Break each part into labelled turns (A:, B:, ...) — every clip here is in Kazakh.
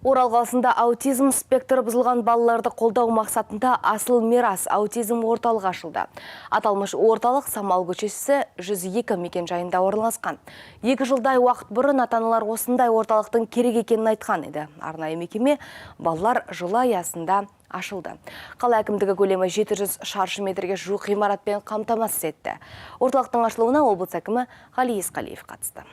A: Орал қаласында аутизм спектрі бұзылған балаларды қолдау мақсатында Асыл Мирас аутизм орталығы ашылды. Аталмыш орталық Самал көшесі 102 мекен жайында орналасқан. 2 жылдай уақыт бұрын ата-аналар осындай орталықтың керек екенін айтқан еді. Арнайы мекеме балалар жылы аясында ашылды. Қала әкімдігі көлемі 700 шаршы метрге жуық ғимаратпен қамтамасыз етті. Орталықтың ашылуына облыс әкімі Ғали Есқалиев қатысты.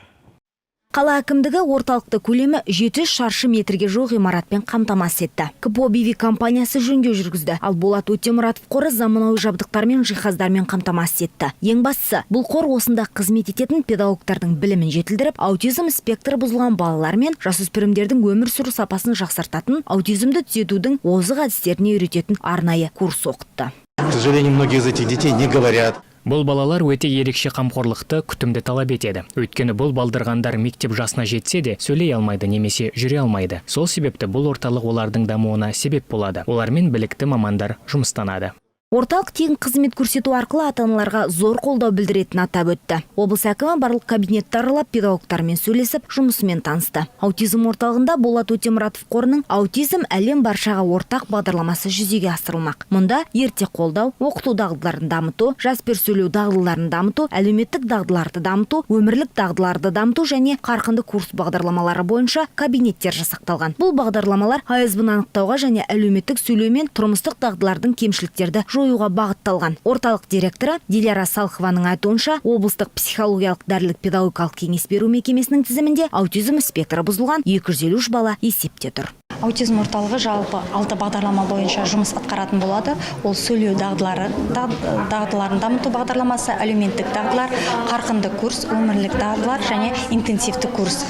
B: Қала әкімдігі орталықты көлемі 700 шаршы метрге жуық ғимаратпен қамтамасыз етті. КПО BV компаниясы жөндеу жүргізді. Ал Болат Өтемұратов қоры заманауи жабдықтармен, жиһаздармен қамтамасыз етті. Ең бастысы, бұл қор осында қызмет ететін педагогтардың білімін жетілдіріп, аутизм спектрі бұзылған балалар мен жасөспірімдердің өмір сүру сапасын жақсартатын, аутизмді түзетудің озық әдістеріне үйрететін арнайы курс оқытты.
C: К сожалению, многие из этих детей не говорят.
D: Бұл балалар өте ерекше қамқорлықты, күтімді талап етеді. Өйткені бұл балдырғандар мектеп жасына жетсе де сөйлей алмайды немесе жүре алмайды. Сол себепті бұл орталық олардың дамуына себеп болады. Олармен білікті мамандар жұмыстанады.
B: Орталық тегін қызмет көрсету арқылы ата-аналарға зор қолдау білдіретінін атап өтті. Облыс әкімі барлық кабинетті аралап педагогтармен сөйлесіп, жұмысымен танысты. Аутизм орталығында Болат Өтемұратов қорының аутизм әлем баршаға ортақ бағдарламасы жүзеге асырылмақ. Мұнда ерте қолдау, оқыту дағдыларын дамыту, жаспер сөйлеу дағдыларын дамыту, әлеуметтік дағдыларды дамыту, өмірлік дағдыларды дамыту және қарқынды курс бағдарламалары бойынша кабинеттер жасақталған. Бұл бағдарламалар АСБ-ны анықтауға және әлеуметтік сөйлеу мен тұрмыстық дағдылардың кемшіліктерді жоюға бағытталған. Орталық директоры Диляра Салхованың айтуынша, облыстық психологиялық дәрілік педагогикалық кеңес беру мекемесінің тізімінде аутизм спектрі бұзылған 253 бала есепте тұр.
E: Аутизм орталығы жалпы 6 бағдарлама бойынша жұмыс атқаратын болады. Ол сөйлеу дағдыларын дамыту бағдарламасы, әлеуметтік дағдылар, қарқынды курс, өмірлік дағдылар және интенсивті курс.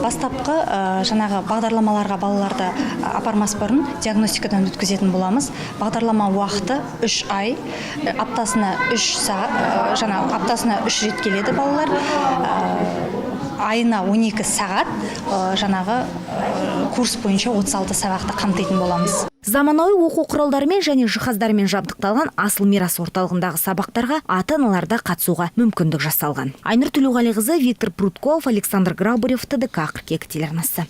E: Бастапқы жаңағы бағдарламаларға балаларды апармас бұрын диагностикадан өткізетін боламыз. Бағдарлама уақыты 3 ай, аптасына 3 рет келеді балалар. Айына 12 сағат жаңағы курс бойынша 36 сабақты қамтитын боламыз.
B: Заманауи оқу құралдарымен және жиһаздармен жабдықталған Асыл Мирас орталығындағы сабақтарға ата-аналарда қатысуға мүмкіндік жасалған. Айнұр Төлеуғалиқызы, Виктор Прутков, Александр Грабарев, ТДК 42 телеарнасы.